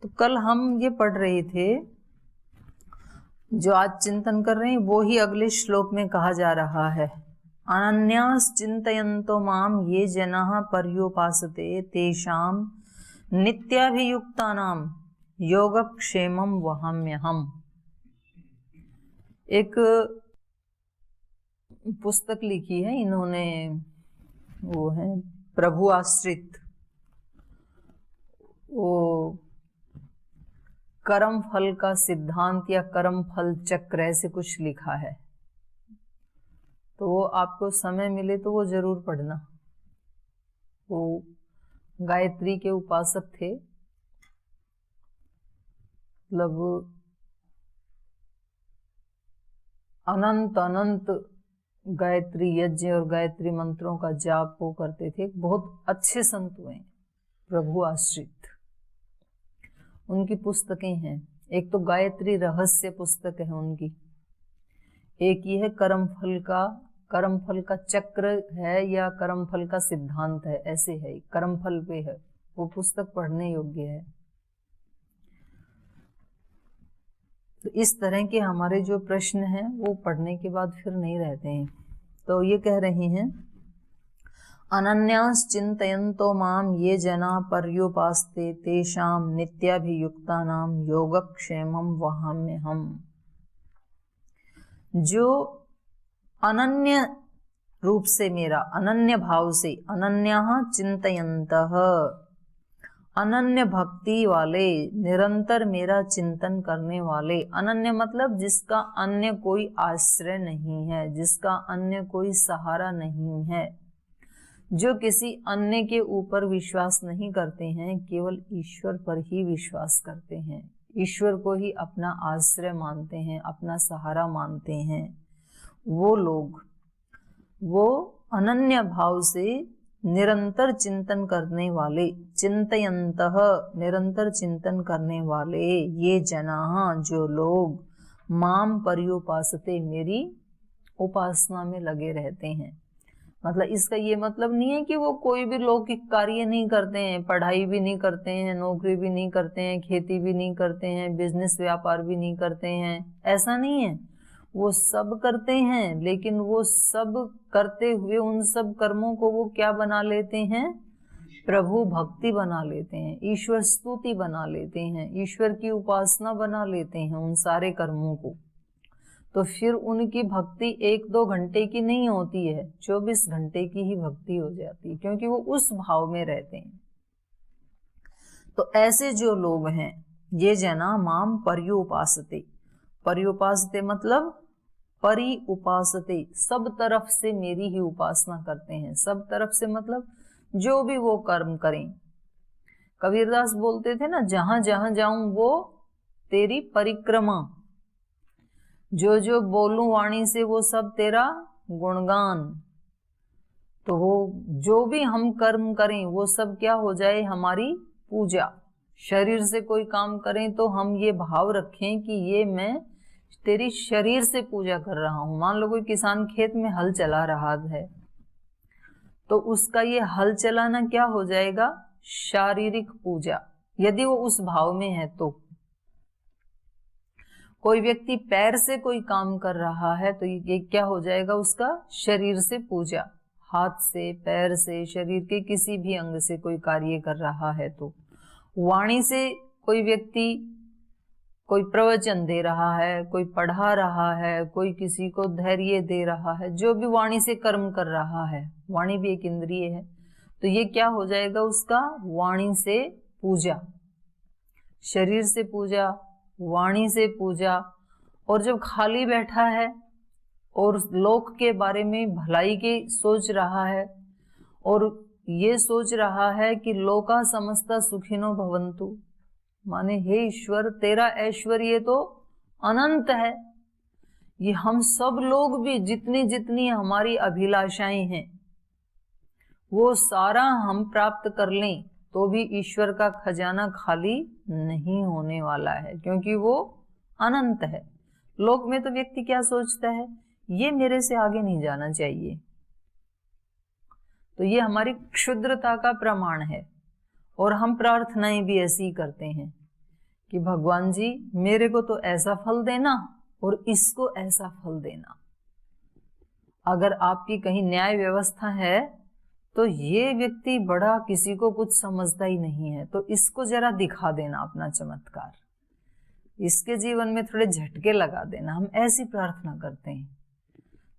तो कल हम ये पढ़ रहे थे, जो आज चिंतन कर रहे हैं वो ही अगले श्लोक में कहा जा रहा है। अनन्यास चिंतयन्तो माम ये जनाः पर्युपासते तेषां नित्याभियुक्तानां योगक्षेमं वहाम्यहम्। एक पुस्तक लिखी है इन्होंने, वो है प्रभु आश्रित, वो कर्म फल का सिद्धांत या कर्म फल चक्र ऐसे कुछ लिखा है। तो वो आपको समय मिले तो वो जरूर पढ़ना। वो गायत्री के उपासक थे, मतलब अनंत अनंत गायत्री यज्ञ और गायत्री मंत्रों का जाप वो करते थे। बहुत अच्छे संत हुए प्रभु आश्रित। उनकी पुस्तकें हैं, एक तो गायत्री रहस्य पुस्तक है उनकी, एक ये है कर्मफल का चक्र है या कर्मफल का सिद्धांत है, ऐसे है, कर्मफल पे है। वो पुस्तक पढ़ने योग्य है। तो इस तरह के हमारे जो प्रश्न हैं वो पढ़ने के बाद फिर नहीं रहते हैं। तो ये कह रहे हैं, अनन्यास चिंतयन्तो माम ये जना पर्युपास्ते तेषां नित्याभियुक्तानां योगक्षेमं वहाम्यहम्। जो अनन्य रूप से मेरा, अनन्य भाव से, अनन्याः चिंतयन्तः, अनन्य भक्ति वाले, निरंतर मेरा चिंतन करने वाले। अनन्य मतलब जिसका अन्य कोई आश्रय नहीं है, जिसका अन्य कोई सहारा नहीं है, जो किसी अन्य के ऊपर विश्वास नहीं करते हैं, केवल ईश्वर पर ही विश्वास करते हैं, ईश्वर को ही अपना आश्रय मानते हैं, अपना सहारा मानते हैं। वो लोग, वो अनन्य भाव से निरंतर चिंतन करने वाले, चिंतयन्तः निरंतर चिंतन करने वाले, ये जनाः जो लोग, माम पर्युपासते मेरी उपासना में लगे रहते हैं। मतलब इसका ये मतलब नहीं है कि वो कोई भी लौकिक कार्य नहीं करते हैं, पढ़ाई भी नहीं करते हैं, नौकरी भी नहीं करते हैं, खेती भी नहीं करते हैं, बिजनेस व्यापार भी नहीं करते हैं, ऐसा नहीं है। वो सब करते हैं, लेकिन वो सब करते हुए उन सब कर्मों को वो क्या बना लेते हैं? प्रभु भक्ति बना लेते हैं, ईश्वर स्तुति बना लेते हैं, ईश्वर की उपासना बना लेते हैं उन सारे कर्मों को। तो फिर उनकी भक्ति 1-2 घंटे की नहीं होती है, 24 घंटे की ही भक्ति हो जाती है, क्योंकि वो उस भाव में रहते हैं। तो ऐसे जो लोग हैं, ये जना माम पर्युपासते, पर्युपासते मतलब परि उपासते, सब तरफ से मेरी ही उपासना करते हैं। सब तरफ से मतलब जो भी वो कर्म करें। कबीरदास बोलते थे ना, जहां जहां जाऊं वो तेरी परिक्रमा, जो जो बोलूं वाणी से वो सब तेरा गुणगान। तो वो जो भी हम कर्म करें वो सब क्या हो जाए? हमारी पूजा। शरीर से कोई काम करें तो हम ये भाव रखें कि ये मैं तेरी शरीर से पूजा कर रहा हूं। मान लो कोई किसान खेत में हल चला रहा है, तो उसका ये हल चलाना क्या हो जाएगा? शारीरिक पूजा, यदि वो उस भाव में है तो। कोई व्यक्ति पैर से कोई काम कर रहा है तो ये क्या हो जाएगा? उसका शरीर से पूजा। हाथ से, पैर से, शरीर के किसी भी अंग से कोई कार्य कर रहा है तो। वाणी से कोई व्यक्ति कोई प्रवचन दे रहा है, कोई पढ़ा रहा है, कोई किसी को धैर्य दे रहा है, जो भी वाणी से कर्म कर रहा है, वाणी भी एक इंद्रिय है, तो ये क्या हो जाएगा? उसका वाणी से पूजा, शरीर से पूजा, वाणी से पूजा। और जब खाली बैठा है और लोक के बारे में भलाई की सोच रहा है और ये सोच रहा है कि लोका समस्ता सुखिनो भवन्तु, माने हे ईश्वर तेरा ऐश्वर्य तो अनंत है, ये हम सब लोग भी जितनी जितनी हमारी अभिलाषाएं हैं वो सारा हम प्राप्त कर लें तो भी ईश्वर का खजाना खाली नहीं होने वाला है, क्योंकि वो अनंत है। लोक में तो व्यक्ति क्या सोचता है? ये मेरे से आगे नहीं जाना चाहिए। तो ये हमारी क्षुद्रता का प्रमाण है। और हम प्रार्थनाएं भी ऐसी ही करते हैं कि भगवान जी मेरे को तो ऐसा फल देना और इसको ऐसा फल देना। अगर आपकी कहीं न्याय व्यवस्था है तो ये व्यक्ति बड़ा किसी को कुछ समझता ही नहीं है, तो इसको जरा दिखा देना अपना चमत्कार, इसके जीवन में थोड़े झटके लगा देना। हम ऐसी प्रार्थना करते हैं।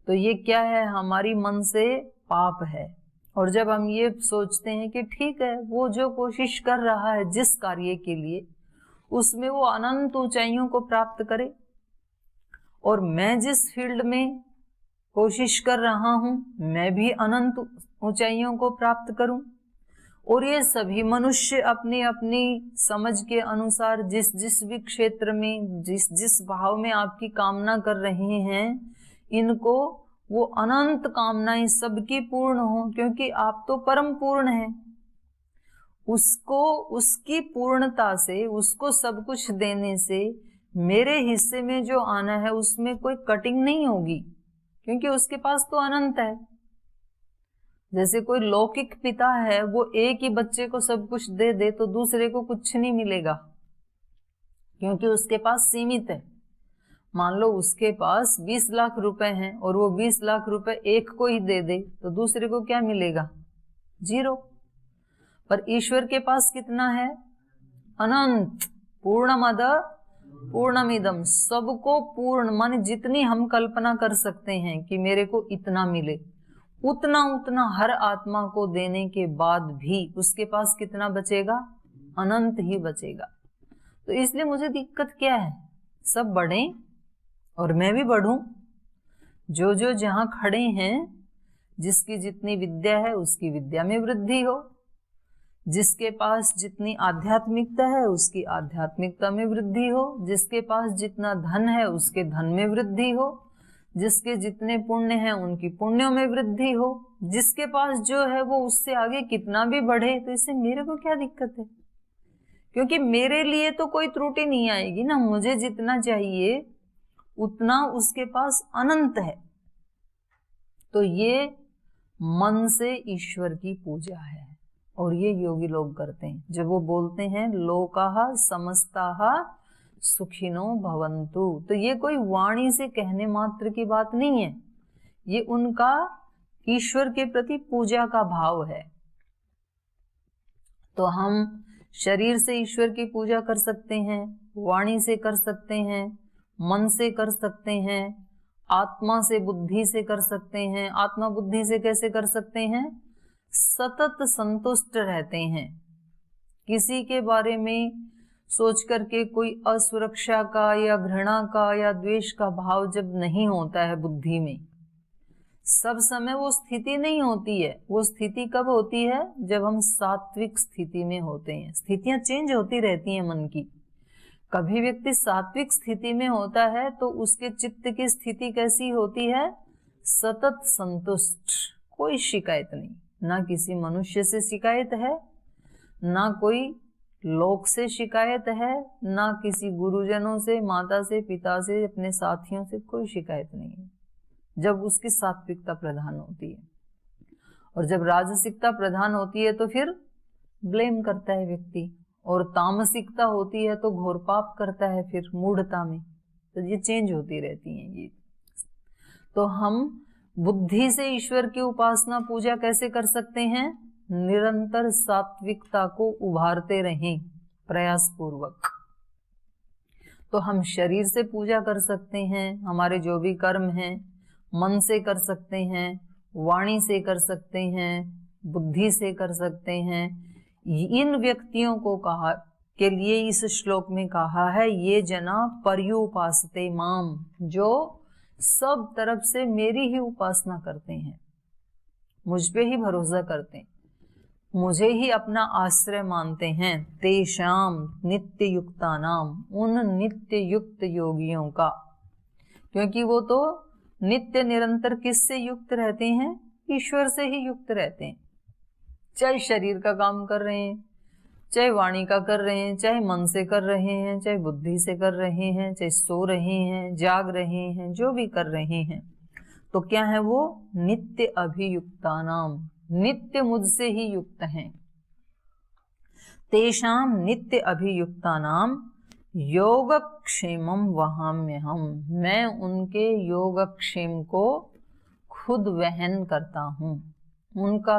तो ये क्या है? हमारी मन से पाप है। और जब हम ये सोचते हैं कि ठीक है, वो जो कोशिश कर रहा है जिस कार्य के लिए, उसमें वो अनंत ऊंचाइयों को प्राप्त करे, और मैं जिस फील्ड में कोशिश कर रहा हूं मैं भी अनंत ऊंचाइयों को प्राप्त करूं, और ये सभी मनुष्य अपनी अपनी समझ के अनुसार जिस जिस भी क्षेत्र में जिस जिस भाव में आपकी कामना कर रहे हैं, इनको वो अनंत कामनाएं सबकी पूर्ण हो, क्योंकि आप तो परम पूर्ण हैं। उसको उसकी पूर्णता से, उसको सब कुछ देने से मेरे हिस्से में जो आना है उसमें कोई कटिंग नहीं होगी, क्योंकि उसके पास तो अनंत है। जैसे कोई लौकिक पिता है, वो एक ही बच्चे को सब कुछ दे दे तो दूसरे को कुछ नहीं मिलेगा, क्योंकि उसके पास सीमित है। मान लो उसके पास 20 लाख रुपए हैं और वो 20 लाख रुपए एक को ही दे दे तो दूसरे को क्या मिलेगा? 0। पर ईश्वर के पास कितना है? अनंत। पूर्णमद पूर्णमिदम, सबको पूर्ण, माने जितनी हम कल्पना कर सकते हैं कि मेरे को इतना मिले, उतना उतना हर आत्मा को देने के बाद भी उसके पास कितना बचेगा? अनंत ही बचेगा। तो इसलिए मुझे दिक्कत क्या है? सब बढ़े और मैं भी बढ़ूं। जो जो जहां खड़े हैं, जिसकी जितनी विद्या है उसकी विद्या में वृद्धि हो, जिसके पास जितनी आध्यात्मिकता है उसकी आध्यात्मिकता में वृद्धि हो, जिसके पास जितना धन है उसके धन में वृद्धि हो, जिसके जितने पुण्य हैं उनकी पुण्यों में वृद्धि हो, जिसके पास जो है वो उससे आगे कितना भी बढ़े। तो इससे मेरे को क्या दिक्कत है? क्योंकि मेरे लिए तो कोई त्रुटि नहीं आएगी ना। मुझे जितना चाहिए उतना उसके पास अनंत है। तो ये मन से ईश्वर की पूजा है, और ये योगी लोग करते हैं। जब वो बोलते हैं लोकाः समस्ताः सुखिनो भवन्तु, तो ये कोई वाणी से कहने मात्र की बात नहीं है, ये उनका ईश्वर के प्रति पूजा का भाव है। तो हम शरीर से ईश्वर की पूजा कर सकते हैं, वाणी से कर सकते हैं, मन से कर सकते हैं, आत्मा से, बुद्धि से कर सकते हैं। आत्मा बुद्धि से कैसे कर सकते हैं? सतत संतुष्ट रहते हैं। किसी के बारे में सोच करके कोई असुरक्षा का या घृणा का या द्वेष का भाव जब नहीं होता है बुद्धि में, सब समय वो स्थिति नहीं होती है। वो स्थिति कब होती है? जब हम सात्विक स्थिति में होते हैं। स्थितियां चेंज होती रहती हैं मन की। कभी व्यक्ति सात्विक स्थिति में होता है तो उसके चित्त की स्थिति कैसी होती है? सतत संतुष्ट, कोई शिकायत नहीं। ना किसी मनुष्य से शिकायत है, ना कोई लोक से शिकायत है, ना किसी गुरुजनों से, माता से, पिता से, अपने साथियों से कोई शिकायत नहीं है, जब उसकी सात्विकता प्रधान होती है। और जब राजसिकता प्रधान होती है तो फिर ब्लेम करता है व्यक्ति, और तामसिकता होती है तो घोर पाप करता है फिर मूढ़ता में। तो ये चेंज होती रहती हैं ये। तो हम बुद्धि से ईश्वर की उपासना पूजा कैसे कर सकते हैं? निरंतर सात्विकता को उभारते रहें प्रयास पूर्वक। तो हम शरीर से पूजा कर सकते हैं, हमारे जो भी कर्म हैं, मन से कर सकते हैं, वाणी से कर सकते हैं, बुद्धि से कर सकते हैं। इन व्यक्तियों को कहा के लिए इस श्लोक में कहा है, ये जना पर्युपासते माम, जो सब तरफ से मेरी ही उपासना करते हैं, मुझ पे ही भरोसा करते हैं, मुझे ही अपना आश्रय मानते हैं। तेषाम नित्य युक्ता नाम, उन नित्य युक्त योगियों का, क्योंकि वो तो नित्य निरंतर किससे युक्त रहते हैं? ईश्वर से ही युक्त रहते हैं। चाहे शरीर का काम कर रहे हैं, चाहे वाणी का कर रहे हैं, चाहे मन से कर रहे हैं, चाहे बुद्धि से कर रहे हैं, चाहे सो रहे हैं, जाग रहे हैं, जो भी कर रहे हैं, तो क्या है वो? नित्य अभियुक्ता नाम, नित्य मुझसे ही युक्त हैं। तेषाम नित्य अभियुक्ता नाम योगक्षेमम वहाम्यहम, मैं उनके योगक्षेम को खुद वहन करता हूँ। उनका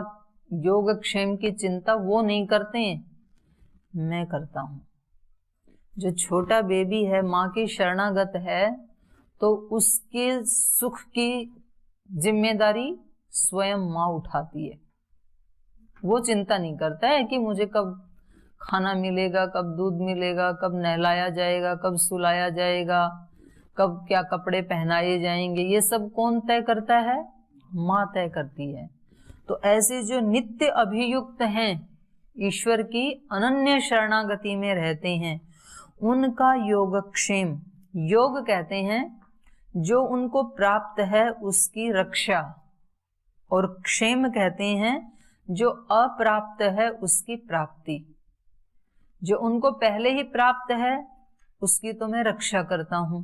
योगक्षेम की चिंता वो नहीं करते हैं, मैं करता हूँ। जो छोटा बेबी है, माँ की शरणागत है, तो उसके सुख की जिम्मेदारी स्वयं माँ उठाती है। वो चिंता नहीं करता है कि मुझे कब खाना मिलेगा, कब दूध मिलेगा, कब नहलाया जाएगा, कब सुलाया जाएगा, कब क्या कपड़े पहनाए जाएंगे। ये सब कौन तय करता है? माँ तय करती है। तो ऐसे जो नित्य अभियुक्त हैं, ईश्वर की अनन्य शरणागति में रहते हैं, उनका योगक्षेम, योग कहते हैं जो उनको प्राप्त है उसकी रक्षा, और क्षेम कहते हैं जो अप्राप्त है उसकी प्राप्ति। जो उनको पहले ही प्राप्त है उसकी तो मैं रक्षा करता हूं,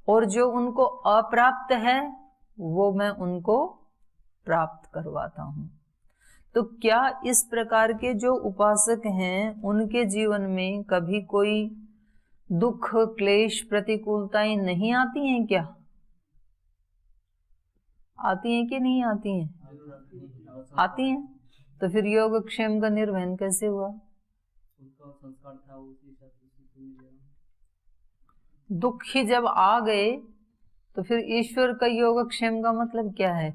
और जो उनको अप्राप्त है वो मैं उनको प्राप्त करवाता हूं। तो क्या इस प्रकार के जो उपासक हैं उनके जीवन में कभी कोई दुख, क्लेश, प्रतिकूलताएं नहीं आती हैं क्या? आती हैं कि नहीं आती हैं? आती हैं। तो फिर योगक्षेम का निर्वहन कैसे हुआ? दुख ही जब आ गए तो फिर ईश्वर का योगक्षेम का मतलब क्या है?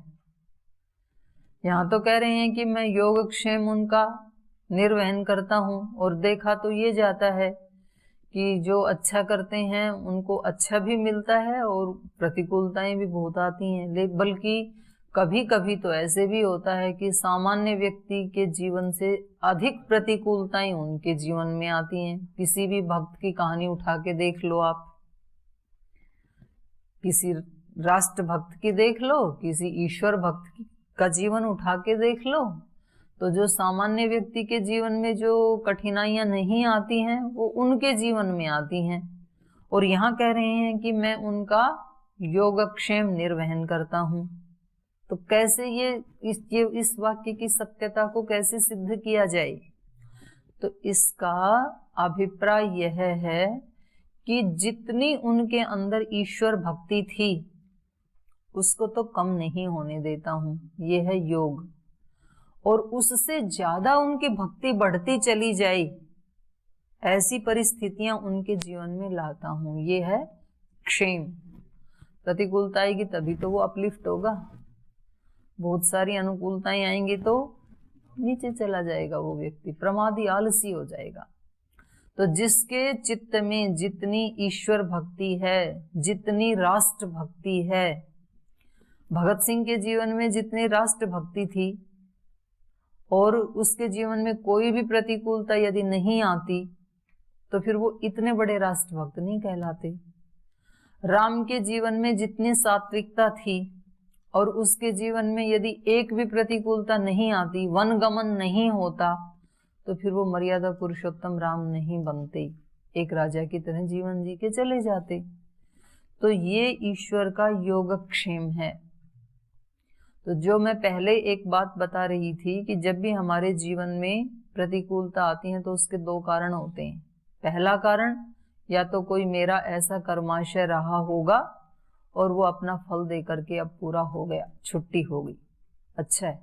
यहाँ तो कह रहे हैं कि मैं योगक्षेम उनका निर्वहन करता हूँ, और देखा तो ये जाता है कि जो अच्छा करते हैं उनको अच्छा भी मिलता है और प्रतिकूलताएं भी बहुत आती हैं। बल्कि कभी कभी तो ऐसे भी होता है कि सामान्य व्यक्ति के जीवन से अधिक प्रतिकूलताएं उनके जीवन में आती हैं। किसी भी भक्त की कहानी उठा के देख लो आप, किसी राष्ट्र भक्त की देख लो, किसी ईश्वर भक्त का जीवन उठा के देख लो, तो जो सामान्य व्यक्ति के जीवन में जो कठिनाइयां नहीं आती हैं वो उनके जीवन में आती हैं। और यहाँ कह रहे हैं कि मैं उनका योगक्षेम निर्वहन करता हूँ। तो कैसे ये इस वाक्य की सत्यता को कैसे सिद्ध किया जाए? तो इसका अभिप्राय यह है कि जितनी उनके अंदर ईश्वर भक्ति थी उसको तो कम नहीं होने देता हूं, ये है योग। और उससे ज्यादा उनकी भक्ति बढ़ती चली जाए, ऐसी परिस्थितियां उनके जीवन में लाता हूं, ये है क्षेम। प्रतिकूलता आएगी तभी तो वो अपलिफ्ट होगा, बहुत सारी अनुकूलताएं आएंगी तो नीचे चला जाएगा वो व्यक्ति, प्रमादी, आलसी हो जाएगा। तो जिसके चित्त में जितनी ईश्वर भक्ति है, जितनी राष्ट्र भक्ति है, भगत सिंह के जीवन में जितनी राष्ट्र भक्ति थी, और उसके जीवन में कोई भी प्रतिकूलता यदि नहीं आती तो फिर वो इतने बड़े राष्ट्रभक्त नहीं कहलाते। राम के जीवन में जितनी सात्विकता थी और उसके जीवन में यदि एक भी प्रतिकूलता नहीं आती, वनगमन नहीं होता, तो फिर वो मर्यादा पुरुषोत्तम राम नहीं बनते, एक राजा की तरह जीवन जी के चले जाते। तो ये ईश्वर का योगक्षेम है। तो जो मैं पहले एक बात बता रही थी कि जब भी हमारे जीवन में प्रतिकूलता आती है तो उसके दो कारण होते हैं। पहला कारण, या तो कोई मेरा ऐसा कर्माशय रहा होगा और वो अपना फल दे करके अब पूरा हो गया, छुट्टी हो गई, अच्छा है,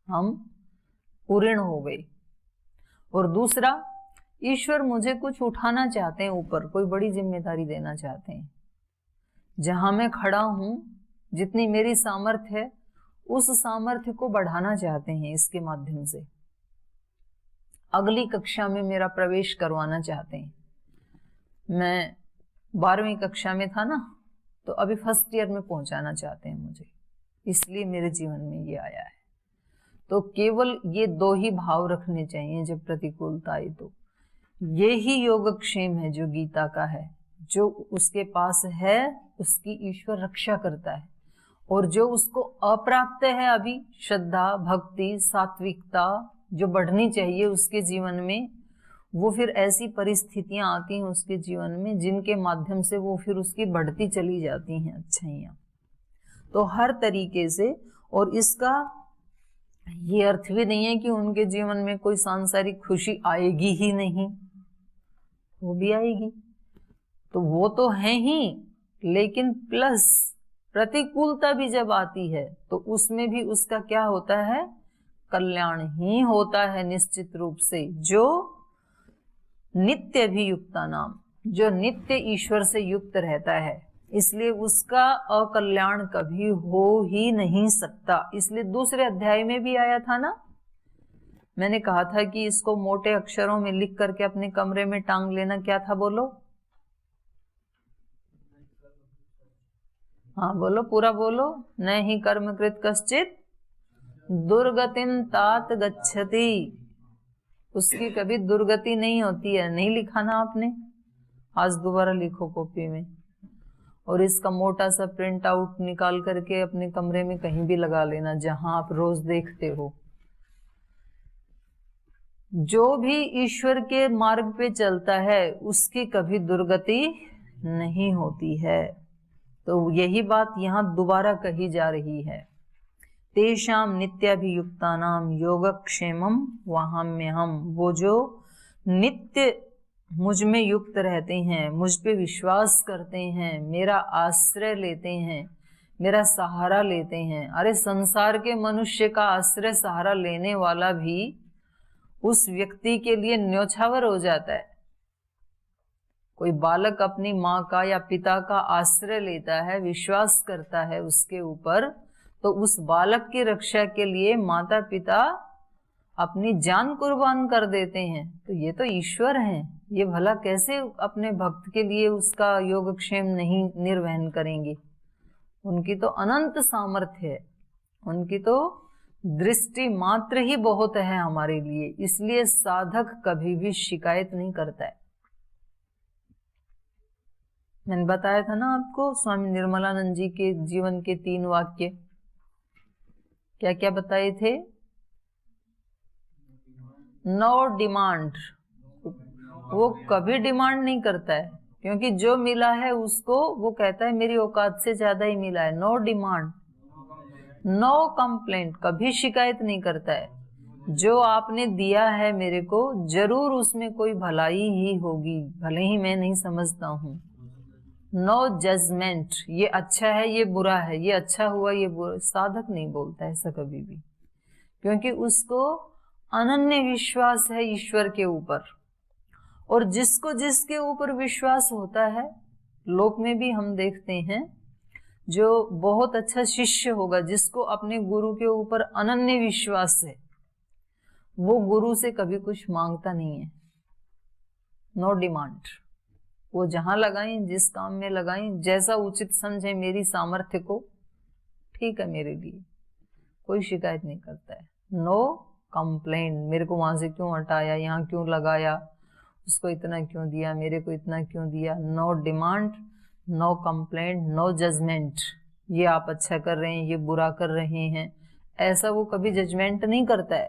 हम पूर्ण हो गए। और दूसरा, ईश्वर मुझे कुछ उठाना चाहते हैं ऊपर, कोई बड़ी जिम्मेदारी देना चाहते हैं। जहां मैं खड़ा हूं, जितनी मेरी सामर्थ्य है, उस सामर्थ्य को बढ़ाना चाहते हैं, इसके माध्यम से अगली कक्षा में मेरा प्रवेश करवाना चाहते हैं। मैं 12वीं कक्षा में था ना, तो अभी फर्स्ट ईयर में पहुंचाना चाहते हैं मुझे, इसलिए मेरे जीवन में ये आया है। तो केवल ये दो ही भाव रखने चाहिए जब प्रतिकूलता आई। तो ये ही योगक्षेम है जो गीता का है। जो उसके पास है उसकी ईश्वर रक्षा करता है, और जो उसको अप्राप्त है अभी, श्रद्धा, भक्ति, सात्विकता जो बढ़नी चाहिए उसके जीवन में, वो फिर ऐसी परिस्थितियां आती हैं उसके जीवन में जिनके माध्यम से वो फिर उसकी बढ़ती चली जाती हैं अच्छाइयाँ। तो हर तरीके से, और इसका ये अर्थ भी नहीं है कि उनके जीवन में कोई सांसारिक खुशी आएगी ही नहीं, वो भी आएगी। तो वो तो है ही, लेकिन प्लस प्रतिकूलता भी जब आती है तो उसमें भी उसका क्या होता है, कल्याण ही होता है निश्चित रूप से। जो नित्य अभियुक्ता नाम, जो नित्य ईश्वर से युक्त रहता है, इसलिए उसका अकल्याण कभी हो ही नहीं सकता। इसलिए दूसरे अध्याय में भी आया था ना, मैंने कहा था कि इसको मोटे अक्षरों में लिख करके अपने कमरे में टांग लेना। क्या था बोलो? हाँ बोलो, पूरा बोलो। न ही कर्मकृत कश्चित दुर्गतिन तात गच्छति। उसकी कभी दुर्गति नहीं होती है। नहीं लिखा ना आपने? आज दोबारा लिखो कॉपी में, और इसका मोटा सा प्रिंट आउट निकाल करके अपने कमरे में कहीं भी लगा लेना जहां आप रोज देखते हो। जो भी ईश्वर के मार्ग पे चलता है उसकी कभी दुर्गति नहीं होती है। तो यही बात यहाँ दोबारा कही जा रही है। तेषाम नित्याभियुक्तानाम योगक्षेमम वहाम्यहम्। वो जो नित्य मुझ में युक्त रहते हैं, मुझ पे विश्वास करते हैं, मेरा आश्रय लेते हैं, मेरा सहारा लेते हैं। अरे संसार के मनुष्य का आश्रय सहारा लेने वाला भी उस व्यक्ति के लिए न्योछावर हो जाता है। कोई बालक अपनी माँ का या पिता का आश्रय लेता है, विश्वास करता है उसके ऊपर, तो उस बालक की रक्षा के लिए माता पिता अपनी जान कुर्बान कर देते हैं। तो ये तो ईश्वर हैं, ये भला कैसे अपने भक्त के लिए उसका योगक्षेम नहीं निर्वहन करेंगे? उनकी तो अनंत सामर्थ्य है, उनकी तो दृष्टि मात्र ही बहुत है हमारे लिए। इसलिए साधक कभी भी शिकायत नहीं करता है। मैंने बताया था ना आपको, स्वामी निर्मलानंद जी के जीवन के 3 वाक्य क्या क्या बताए थे? नो डिमांड, वो कभी डिमांड नहीं करता है, क्योंकि जो मिला है उसको वो कहता है मेरी औकात से ज्यादा ही मिला है। नो डिमांड, नो कंप्लेंट, कभी शिकायत नहीं करता है। जो आपने दिया है मेरे को, जरूर उसमें कोई भलाई ही होगी, भले ही मैं नहीं समझता हूँ। नो जजमेंट, ये अच्छा है ये बुरा है, ये अच्छा हुआ ये बुरा। साधक नहीं बोलता ऐसा कभी भी, क्योंकि उसको अनन्य विश्वास है ईश्वर के ऊपर। और जिसको जिसके ऊपर विश्वास होता है, लोक में भी हम देखते हैं, जो बहुत अच्छा शिष्य होगा, जिसको अपने गुरु के ऊपर अनन्य विश्वास है, वो गुरु से कभी कुछ मांगता नहीं है। नो डिमांड, वो जहां लगाएं, जिस काम में लगाएं, जैसा उचित समझे मेरी सामर्थ्य को, ठीक है मेरे लिए, कोई शिकायत नहीं करता है। नो कंप्लेंट, मेरे को वहां से क्यों हटाया, यहाँ क्यों लगाया, उसको इतना क्यों दिया, मेरे को इतना क्यों दिया। No demand, no complaint, no judgement. ये आप अच्छा कर रहे हैं, ये बुरा कर रहे हैं, ऐसा वो कभी जजमेंट नहीं करता है।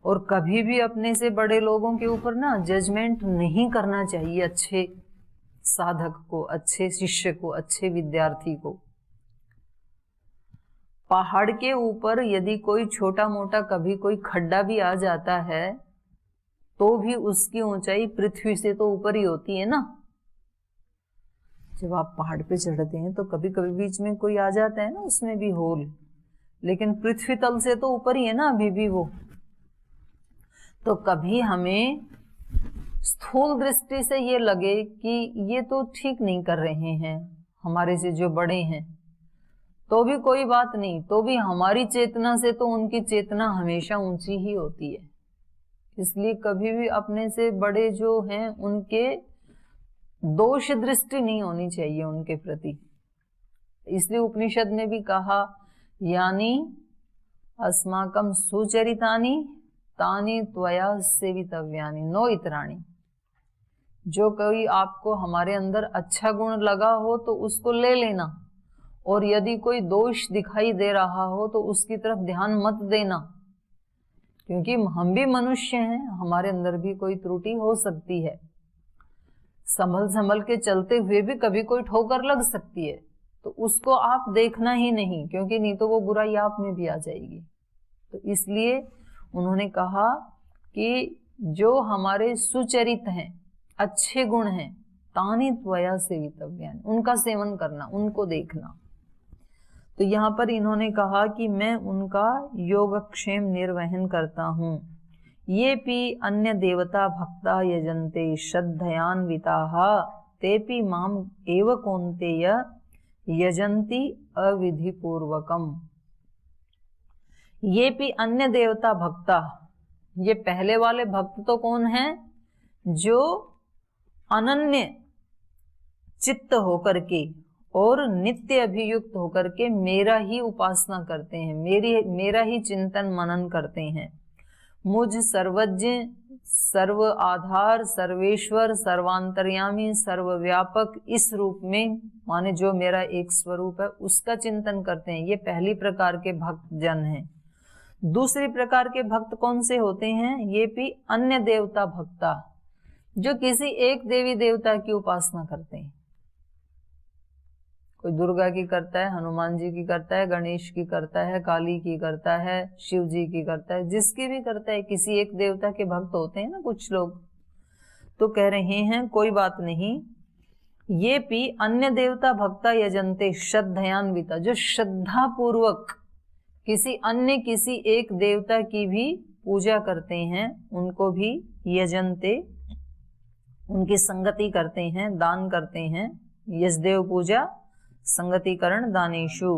और कभी भी अपने से बड़े लोगों के ऊपर ना जजमेंट नहीं करना चाहिए। अच्छे साधक को, अच्छे शिष्य को, अच्छे विद्यार्थी को। पहाड़ के ऊपर यदि कोई छोटा मोटा कभी कोई खड्डा भी आ जाता है, तो भी उसकी ऊंचाई पृथ्वी से तो ऊपर ही होती है ना। जब आप पहाड़ पे चढ़ते हैं तो कभी कभी बीच में कोई आ जाता है ना, उसमें भी होल, लेकिन पृथ्वी तल से तो ऊपर ही है ना अभी भी वो। तो कभी हमें स्थूल दृष्टि से ये लगे कि ये तो ठीक नहीं कर रहे हैं हमारे से जो बड़े हैं, तो भी कोई बात नहीं, तो भी हमारी चेतना से तो उनकी चेतना हमेशा ऊंची ही होती है। इसलिए कभी भी अपने से बड़े जो हैं उनके दोष दृष्टि नहीं होनी चाहिए उनके प्रति। इसलिए उपनिषद ने भी कहा, यानी अस्माकं सुचरितानि तानि त्वया सेवितव्यानि नो इतराणि। जो कोई आपको हमारे अंदर अच्छा गुण लगा हो तो उसको ले लेना, और यदि कोई दोष दिखाई दे रहा हो तो उसकी तरफ ध्यान मत देना, क्योंकि हम भी मनुष्य हैं, हमारे अंदर भी कोई त्रुटि हो सकती है। संभल संभल के चलते हुए भी कभी कोई ठोकर लग सकती है, तो उसको आप देखना ही नहीं, क्योंकि नहीं तो वो बुराई आप में भी आ जाएगी। तो इसलिए उन्होंने कहा कि जो हमारे सुचरित हैं, अच्छे गुण हैं, तानि त्वया सेवितव्यानि, उनका सेवन करना, उनको देखना। तो यहाँ पर इन्होंने कहा कि मैं उनका योगक्षेम निर्वहन करता हूँ। ये भी अन्य देवता भक्ता यजन्ते श्रद्धयान्विताः तेपि माम एव कौन्तेय यजन्ति अविधि पूर्वकम। ये भी अन्य देवता भक्ता, ये पहले वाले भक्त तो कौन हैं? जो अनन्य चित्त होकर के और नित्य अभियुक्त होकर के मेरा ही उपासना करते हैं, मेरा ही चिंतन मनन करते हैं। मुझ सर्वज्ञ, सर्व आधार, सर्वेश्वर, सर्वांतर्यामी, सर्वव्यापक इस रूप में, माने जो मेरा एक स्वरूप है उसका चिंतन करते हैं। ये पहली प्रकार के भक्त जन हैं। दूसरी प्रकार के भक्त कौन से होते हैं? ये भी अन्य देवता भक्ता, जो किसी एक देवी देवता की उपासना करते हैं। कोई दुर्गा की करता है, हनुमान जी की करता है, गणेश की करता है, काली की करता है, शिव जी की करता है, जिसकी भी करता है, किसी एक देवता के भक्त होते हैं ना कुछ लोग। तो कह रहे हैं कोई बात नहीं, ये भी अन्य देवता भक्ता यजन्ते श्रद्धयान्विता, जो श्रद्धा पूर्वक किसी एक देवता की भी पूजा करते हैं, उनको भी यजन्ते, उनकी संगति करते हैं, दान करते हैं। यजदेव पूजा संगतिकरण दानेशु,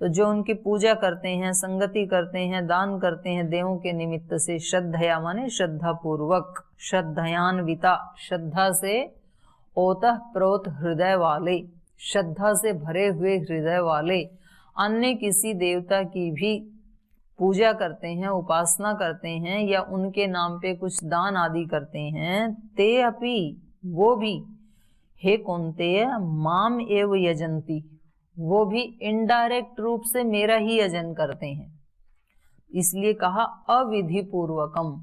तो जो उनकी पूजा करते हैं, संगति करते हैं, दान करते हैं देवों के निमित्त से, श्रद्धया माने श्रद्धा पूर्वक, श्रद्धयान्विता श्रद्धा से, ओतः प्रोत हृदय वाले, श्रद्धा से भरे हुए हृदय वाले, अन्य किसी देवता की भी पूजा करते हैं, उपासना करते हैं, या उनके नाम पे कुछ दान आदि करते हैं, ते अपि, वो भी, हे कौन्तेय माम एव यजन्ति, वो भी इनडायरेक्ट रूप से मेरा ही यजन करते हैं। इसलिए कहा अविधि पूर्वकम,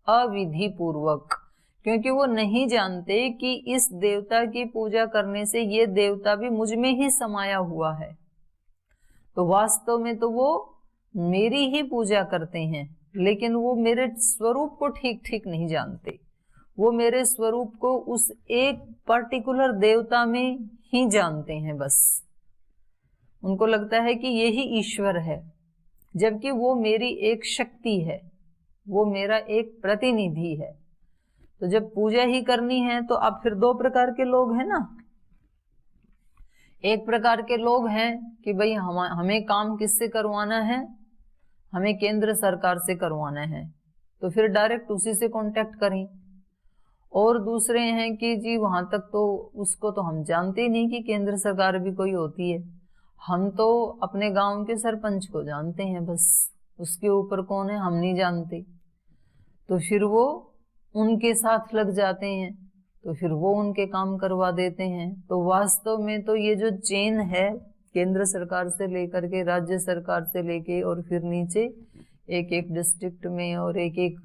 अविधि पूर्वक, क्योंकि वो नहीं जानते कि इस देवता की पूजा करने से ये देवता भी मुझ में ही समाया हुआ है। तो वास्तव में तो वो मेरी ही पूजा करते हैं, लेकिन वो मेरे स्वरूप को ठीक ठीक नहीं जानते। वो मेरे स्वरूप को उस एक पर्टिकुलर देवता में ही जानते हैं बस। उनको लगता है कि यही ईश्वर है, जबकि वो मेरी एक शक्ति है, वो मेरा एक प्रतिनिधि है। तो जब पूजा ही करनी है तो अब फिर दो प्रकार के लोग हैं ना। एक प्रकार के लोग हैं कि भाई हमें काम किससे करवाना है? हमें केंद्र सरकार से करवाना है, तो फिर डायरेक्ट उसी से कांटेक्ट करें। और दूसरे हैं कि जी वहां तक तो उसको तो हम जानते ही नहीं कि केंद्र सरकार भी कोई होती है, हम तो अपने गांव के सरपंच को जानते हैं बस, उसके ऊपर कौन है हम नहीं जानते। तो फिर वो उनके साथ लग जाते हैं, तो फिर वो उनके काम करवा देते हैं। तो वास्तव में तो ये जो चेन है, केंद्र सरकार से लेकर के, राज्य सरकार से लेके, और फिर नीचे एक एक डिस्ट्रिक्ट में और एक एक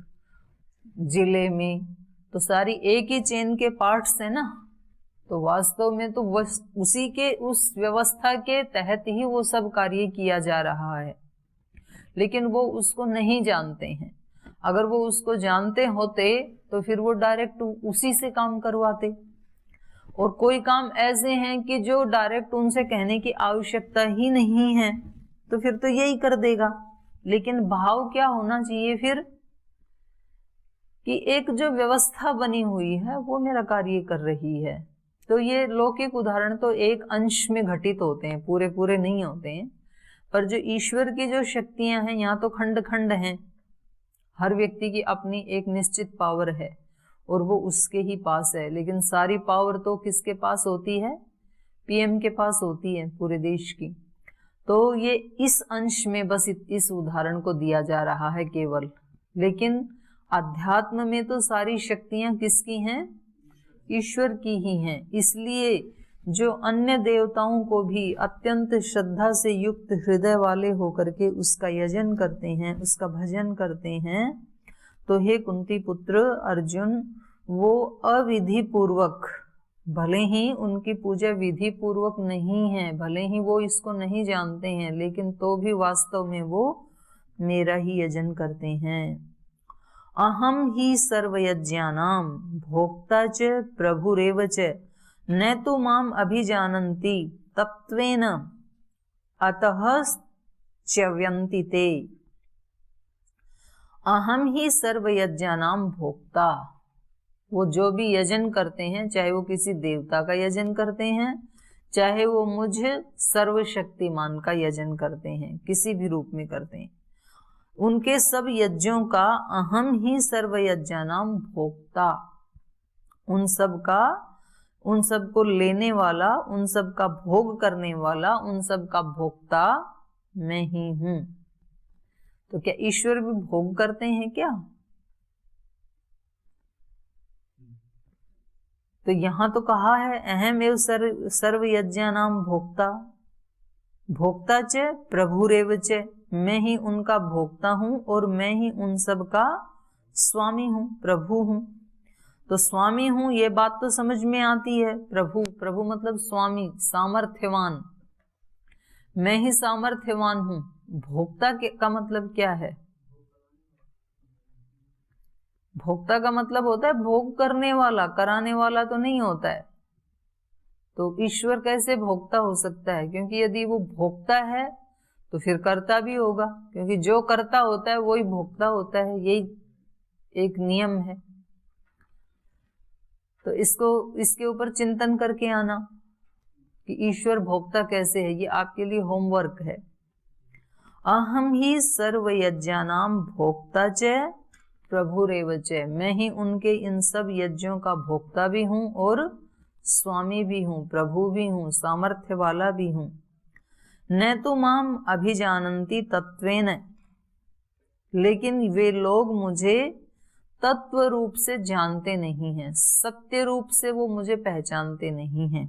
जिले में, तो सारी एक ही चेन के पार्ट्स है ना। तो वास्तव में तो उसी के उस व्यवस्था के तहत ही वो सब कार्य किया जा रहा है, लेकिन वो उसको नहीं जानते हैं। अगर वो उसको जानते होते तो फिर वो डायरेक्ट उसी से काम करवाते। और कोई काम ऐसे हैं कि जो डायरेक्ट उनसे कहने की आवश्यकता ही नहीं है, तो फिर तो यही कर देगा। लेकिन भाव क्या होना चाहिए फिर कि एक जो व्यवस्था बनी हुई है वो मेरा कार्य कर रही है। तो ये लौकिक उदाहरण तो एक अंश में घटित होते हैं, पूरे पूरे नहीं होते हैं। पर जो ईश्वर की जो शक्तियां हैं, यहाँ तो खंड खंड हैं। हर व्यक्ति की अपनी एक निश्चित पावर है और वो उसके ही पास है, लेकिन सारी पावर तो किसके पास होती है? पीएम के पास होती है, पूरे देश की। तो ये इस अंश में बस इस उदाहरण को दिया जा रहा है केवल। लेकिन अध्यात्म में तो सारी शक्तियां किसकी हैं? ईश्वर की ही हैं। इसलिए जो अन्य देवताओं को भी अत्यंत श्रद्धा से युक्त हृदय वाले होकर के उसका यजन करते हैं, उसका भजन करते हैं, तो हे कुंती पुत्र अर्जुन, वो अविधि पूर्वक, भले ही उनकी पूजा विधि पूर्वक नहीं है, भले ही वो इसको नहीं जानते हैं, लेकिन तो भी वास्तव में वो मेरा ही यजन करते हैं। अहम ही सर्वयज्ञानां भोक्ता च प्रभुरेव च न तु माम अभिजानन्ति तत्वेन अतः च्यवन्ति ते। अहम ही सर्वयज्ञानां भोक्ता, वो जो भी यजन करते हैं, चाहे वो किसी देवता का यजन करते हैं, चाहे वो मुझ सर्वशक्तिमान का यजन करते हैं, किसी भी रूप में करते हैं, उनके सब यज्ञों का अहम ही सर्वयज्ञानां भोक्ता, उन सब को लेने वाला, उन सब का भोग करने वाला, उन सब का भोक्ता मैं ही हूं। तो क्या ईश्वर भी भोग करते हैं क्या? तो यहां तो कहा है अहम एव सर्व यज्ञानां भोक्ता, भोक्ता च प्रभुरेव च, मैं ही उनका भोक्ता हूं और मैं ही उन सब का स्वामी हूं, प्रभु हूं। तो स्वामी हूं ये बात तो समझ में आती है। प्रभु, प्रभु मतलब स्वामी, सामर्थ्यवान, मैं ही सामर्थ्यवान हूं। भोक्ता का मतलब क्या है? भोक्ता का मतलब होता है भोग करने वाला, कराने वाला तो नहीं होता है। तो ईश्वर कैसे भोक्ता हो सकता है? क्योंकि यदि वो भोक्ता है तो फिर करता भी होगा, क्योंकि जो करता होता है वही भोक्ता होता है, यही एक नियम है। तो इसके ऊपर चिंतन करके आना कि ईश्वर भोक्ता कैसे है, ये आपके लिए होमवर्क है। अहम ही सर्व यज्ञानां भोक्ता च प्रभुरेव च, मैं ही उनके इन सब यज्ञों का भोक्ता भी हूं और स्वामी भी हूं, प्रभु भी हूं, सामर्थ्य वाला भी हूं। न तो माम अभिजानन्ति तत्वेन, लेकिन वे लोग मुझे तत्व रूप से जानते नहीं हैं, सत्य रूप से वो मुझे पहचानते नहीं हैं।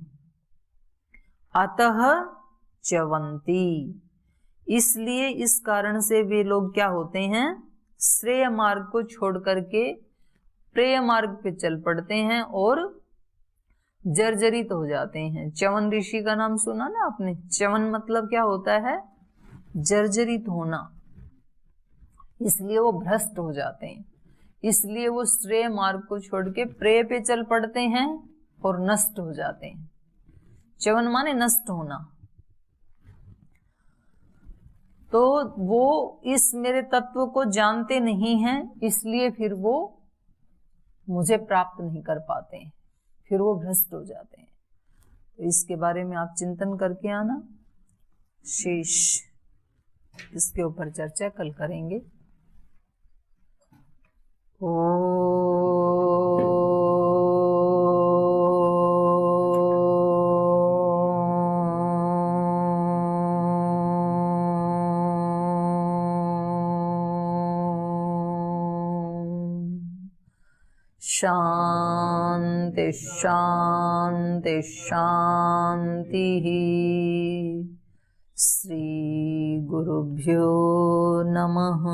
अतः च्यवन्ति, इसलिए इस कारण से वे लोग क्या होते हैं? श्रेय मार्ग को छोड़ करके प्रेय मार्ग पे चल पड़ते हैं और जर्जरित हो जाते हैं। च्यवन ऋषि का नाम सुना ना आपने? च्यवन मतलब क्या होता है? जर्जरित होना। इसलिए वो भ्रष्ट हो जाते हैं, इसलिए वो श्रेय मार्ग को छोड़ के प्रेय पे चल पड़ते हैं और नष्ट हो जाते हैं। च्यवन माने नष्ट होना। तो वो इस मेरे तत्व को जानते नहीं हैं, इसलिए फिर वो मुझे प्राप्त नहीं कर पाते हैं, फिर वो भ्रष्ट हो जाते हैं। तो इसके बारे में आप चिंतन करके आना। शेष इसके ऊपर चर्चा कल करेंगे। शांति शांति शांति। श्री गुरुभ्यो नमः।